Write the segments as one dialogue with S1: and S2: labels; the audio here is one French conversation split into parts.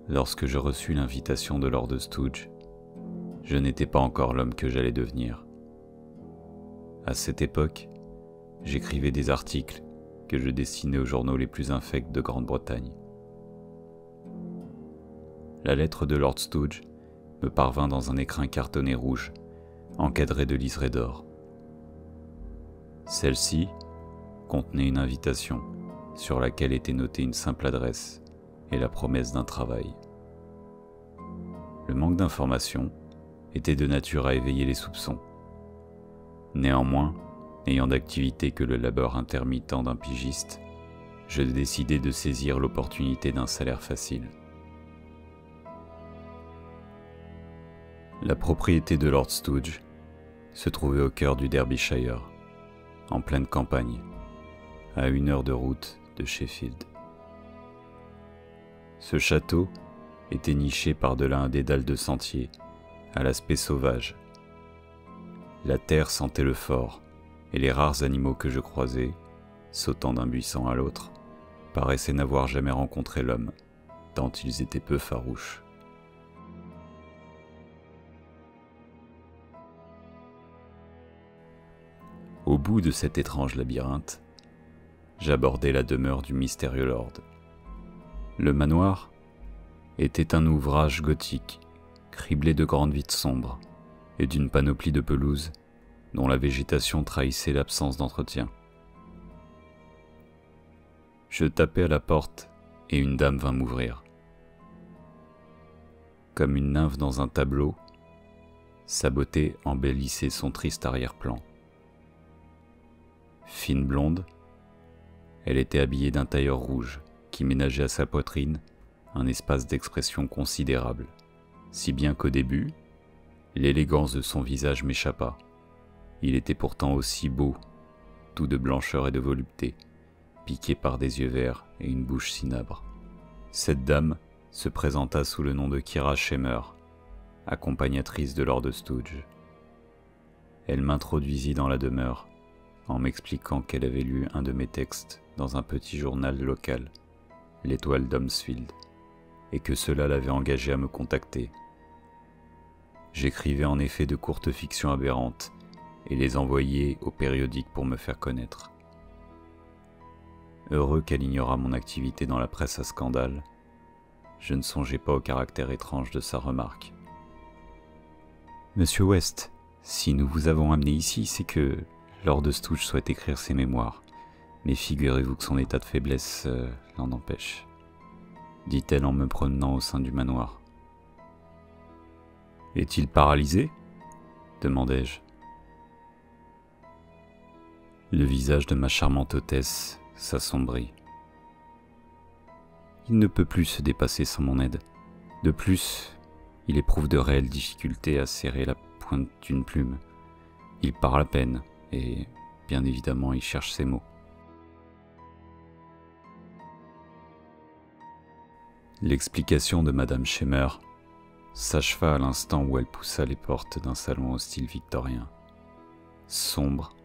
S1: Lorsque je reçus l'invitation de Lord Stooge, je n'étais pas encore l'homme que j'allais devenir. À cette époque, j'écrivais des articles que je destinais aux journaux les plus infects de Grande-Bretagne. La lettre de Lord Stooge me parvint dans un écrin cartonné rouge, encadré de liserés d'or. Celle-ci contenait une invitation sur laquelle était notée une simple adresse et la promesse d'un travail. Le manque d'informations était de nature à éveiller les soupçons. Néanmoins, n'ayant d'activité que le labeur intermittent d'un pigiste, je décidai de saisir l'opportunité d'un salaire facile. La propriété de Lord Stooge se trouvait au cœur du Derbyshire, en pleine campagne, à 1 heure de route de Sheffield. Ce château était niché par-delà un dédale de sentiers, à l'aspect sauvage. La terre sentait le fort, et les rares animaux que je croisais, sautant d'un buisson à l'autre, paraissaient n'avoir jamais rencontré l'homme, tant ils étaient peu farouches. Au bout de cet étrange labyrinthe, j'abordai la demeure du mystérieux lord. Le manoir était un ouvrage gothique, criblé de grandes vitres sombres et d'une panoplie de pelouse dont la végétation trahissait l'absence d'entretien. Je tapai à la porte et une dame vint m'ouvrir. Comme une nymphe dans un tableau, sa beauté embellissait son triste arrière-plan. Fine blonde, elle était habillée d'un tailleur rouge qui ménageait à sa poitrine un espace d'expression considérable, si bien qu'au début, l'élégance de son visage m'échappa. Il était pourtant aussi beau, tout de blancheur et de volupté, piqué par des yeux verts et une bouche cinabre. Cette dame se présenta sous le nom de Kyra Schemer, accompagnatrice de Lord Stooge. Elle m'introduisit dans la demeure, en m'expliquant qu'elle avait lu un de mes textes dans un petit journal local, l'Étoile d'Holmesfield, et que cela l'avait engagée à me contacter. J'écrivais en effet de courtes fictions aberrantes et les envoyais au périodique pour me faire connaître. Heureux qu'elle ignorât mon activité dans la presse à scandale, je ne songeais pas au caractère étrange de sa remarque. « Monsieur West, si nous vous avons amené ici, c'est que Lord Stooge souhaite écrire ses mémoires, mais figurez-vous que son état de faiblesse l'en empêche, dit-elle en me promenant au sein du manoir. Est-il paralysé ? Demandai-je. Le visage de ma charmante hôtesse s'assombrit. Il ne peut plus se dépasser sans mon aide. De plus, il éprouve de réelles difficultés à serrer la pointe d'une plume. Il parle à peine, et bien évidemment il cherche ses mots. L'explication de Madame Schemer s'acheva à l'instant où elle poussa les portes d'un salon au style victorien, sombre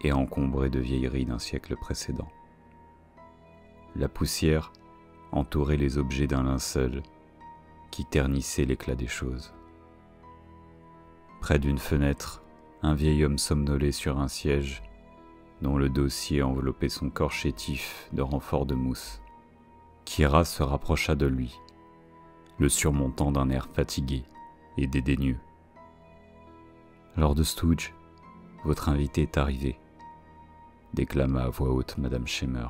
S1: et encombré de vieilleries d'un siècle précédent. La poussière entourait les objets d'un linceul qui ternissait l'éclat des choses. Près d'une fenêtre, un vieil homme somnolait sur un siège dont le dossier enveloppait son corps chétif de renforts de mousse. Kyra se rapprocha de lui, le surmontant d'un air fatigué et dédaigneux. « Lord Stooge, votre invité est arrivé », déclama à voix haute Madame Schemer.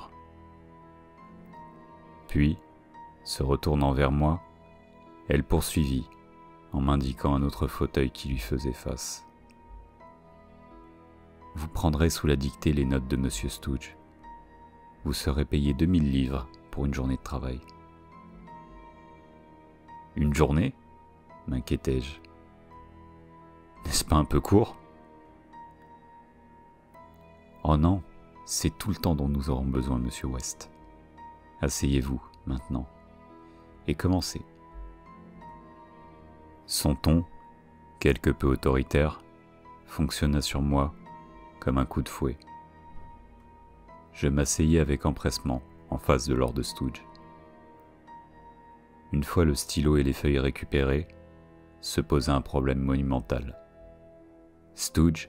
S1: Puis, se retournant vers moi, elle poursuivit en m'indiquant un autre fauteuil qui lui faisait face. « Vous prendrez sous la dictée les notes de Monsieur Stooge. Vous serez payé 2000 livres pour une journée de travail. » « Une journée ?» m'inquiétai-je. « N'est-ce pas un peu court ?»« Oh non, c'est tout le temps dont nous aurons besoin, Monsieur West. Asseyez-vous, maintenant, et commencez. » Son ton, quelque peu autoritaire, fonctionna sur moi comme un coup de fouet. Je m'asseyai avec empressement en face de Lord Stooge. Une fois le stylo et les feuilles récupérés, se posa un problème monumental. Stooge,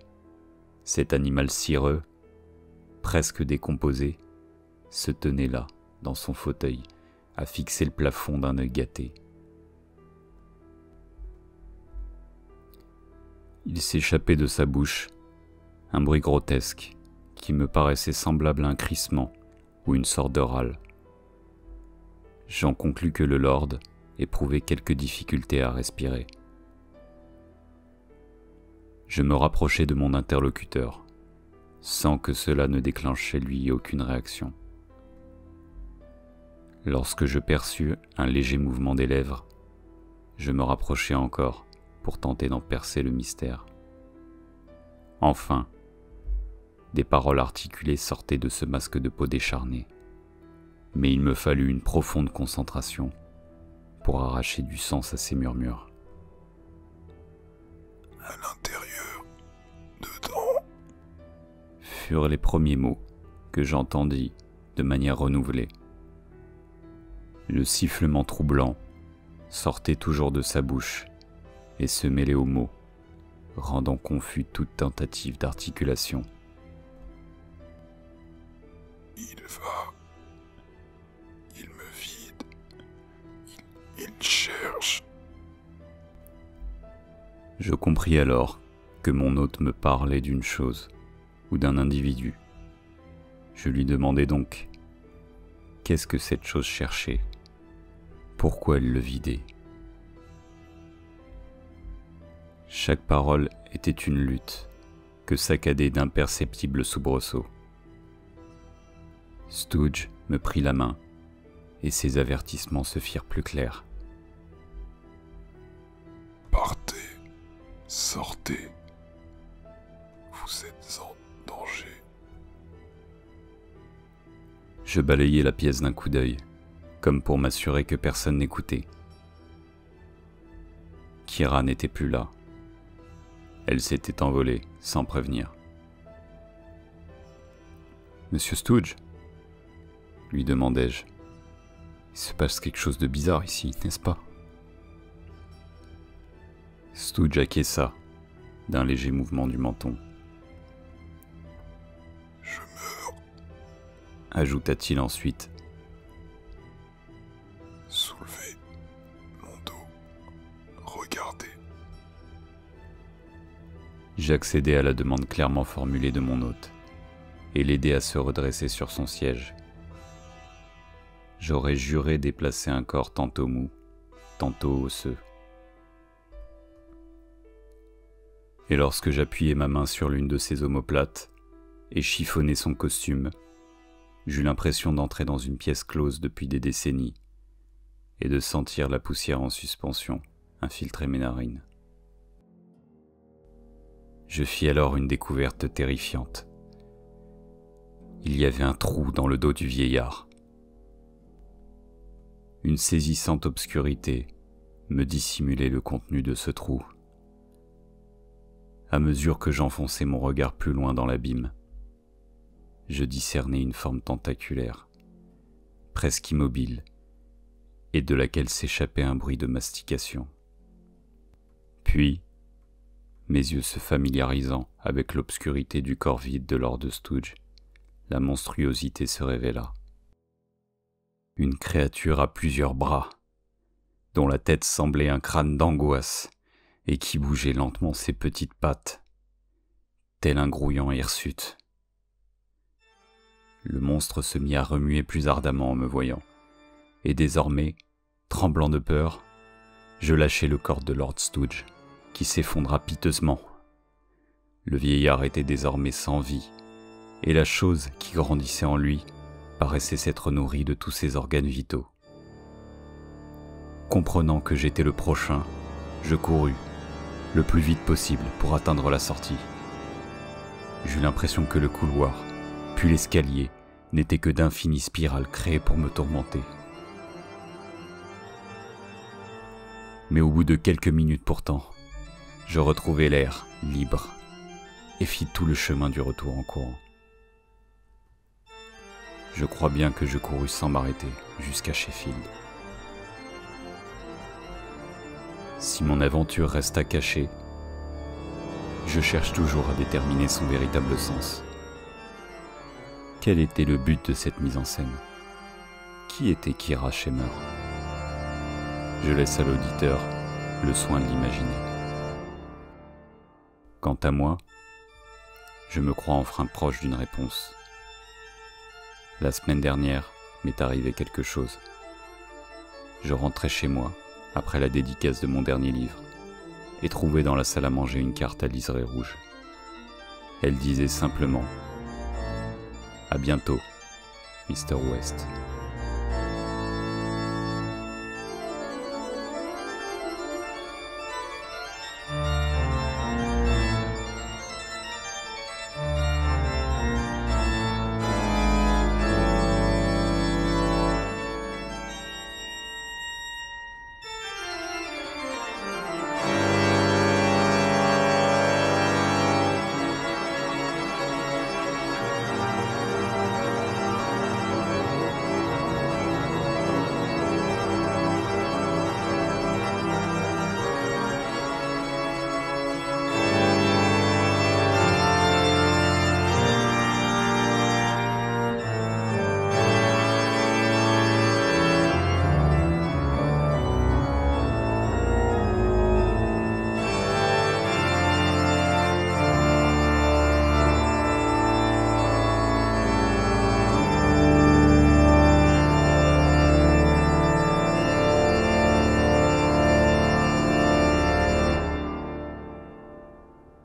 S1: cet animal cireux, presque décomposé, se tenait là, dans son fauteuil, à fixer le plafond d'un œil gâté. Il s'échappait de sa bouche un bruit grotesque qui me paraissait semblable à un crissement ou une sorte de râle. J'en conclus que le lord éprouvait quelques difficultés à respirer. Je me rapprochai de mon interlocuteur, sans que cela ne déclenche chez lui aucune réaction. Lorsque je perçus un léger mouvement des lèvres, je me rapprochai encore pour tenter d'en percer le mystère. Enfin, des paroles articulées sortaient de ce masque de peau décharné, mais il me fallut une profonde concentration pour arracher du sens à ces murmures.
S2: À l'intérieur, dedans,
S1: furent les premiers mots que j'entendis de manière renouvelée. Le sifflement troublant sortait toujours de sa bouche et se mêlait aux mots, rendant confus toute tentative d'articulation.
S2: il va, il me vide, il cherche.
S1: Je compris alors que mon hôte me parlait d'une chose ou d'un individu. Je lui demandai donc qu'est-ce que cette chose cherchait, pourquoi elle le vidait. Chaque parole était une lutte que saccadaient d'imperceptibles soubresauts. Stooge me prit la main et ses avertissements se firent plus clairs.
S2: Partez, sortez, vous êtes en danger.
S1: Je balayai la pièce d'un coup d'œil, comme pour m'assurer que personne n'écoutait. Kira n'était plus là. Elle s'était envolée sans prévenir. « Monsieur Stooge ?» lui demandai-je. « Il se passe quelque chose de bizarre ici, n'est-ce pas ?» Stooge acquiesça d'un léger mouvement du menton.
S2: « Je meurs. »
S1: ajouta-t-il ensuite.
S2: « Soulevez mon dos. Regardez. »
S1: J'accédai à la demande clairement formulée de mon hôte et l'aidai à se redresser sur son siège. J'aurais juré déplacer un corps tantôt mou, tantôt osseux. Et lorsque j'appuyai ma main sur l'une de ses omoplates et chiffonnai son costume, j'eus l'impression d'entrer dans une pièce close depuis des décennies et de sentir la poussière en suspension infiltrer mes narines. Je fis alors une découverte terrifiante. Il y avait un trou dans le dos du vieillard. Une saisissante obscurité me dissimulait le contenu de ce trou. À mesure que j'enfonçais mon regard plus loin dans l'abîme, je discernais une forme tentaculaire, presque immobile, et de laquelle s'échappait un bruit de mastication. Puis, mes yeux se familiarisant avec l'obscurité du corps vide de Lord Stooge, la monstruosité se révéla. Une créature à plusieurs bras, dont la tête semblait un crâne d'angoisse et qui bougeait lentement ses petites pattes, tel un grouillant hirsute. Le monstre se mit à remuer plus ardemment en me voyant, et désormais, tremblant de peur, je lâchai le corps de Lord Stooge, qui s'effondra piteusement. Le vieillard était désormais sans vie, et la chose qui grandissait en lui paraissait s'être nourrie de tous ses organes vitaux. Comprenant que j'étais le prochain, je courus, le plus vite possible pour atteindre la sortie. J'eus l'impression que le couloir, puis l'escalier, n'étaient que d'infinies spirales créées pour me tourmenter. Mais au bout de quelques minutes pourtant, je retrouvai l'air libre et fis tout le chemin du retour en courant. Je crois bien que je courus sans m'arrêter jusqu'à Sheffield. Si mon aventure resta cachée, je cherche toujours à déterminer son véritable sens. Quel était le but de cette mise en scène? Qui était Kira Schemer? Je laisse à l'auditeur le soin de l'imaginer. Quant à moi, je me crois enfin proche d'une réponse. La semaine dernière m'est arrivé quelque chose. Je rentrais chez moi après la dédicace de mon dernier livre et trouvais dans la salle à manger une carte à liseré rouge. Elle disait simplement « À bientôt, Mr. West ».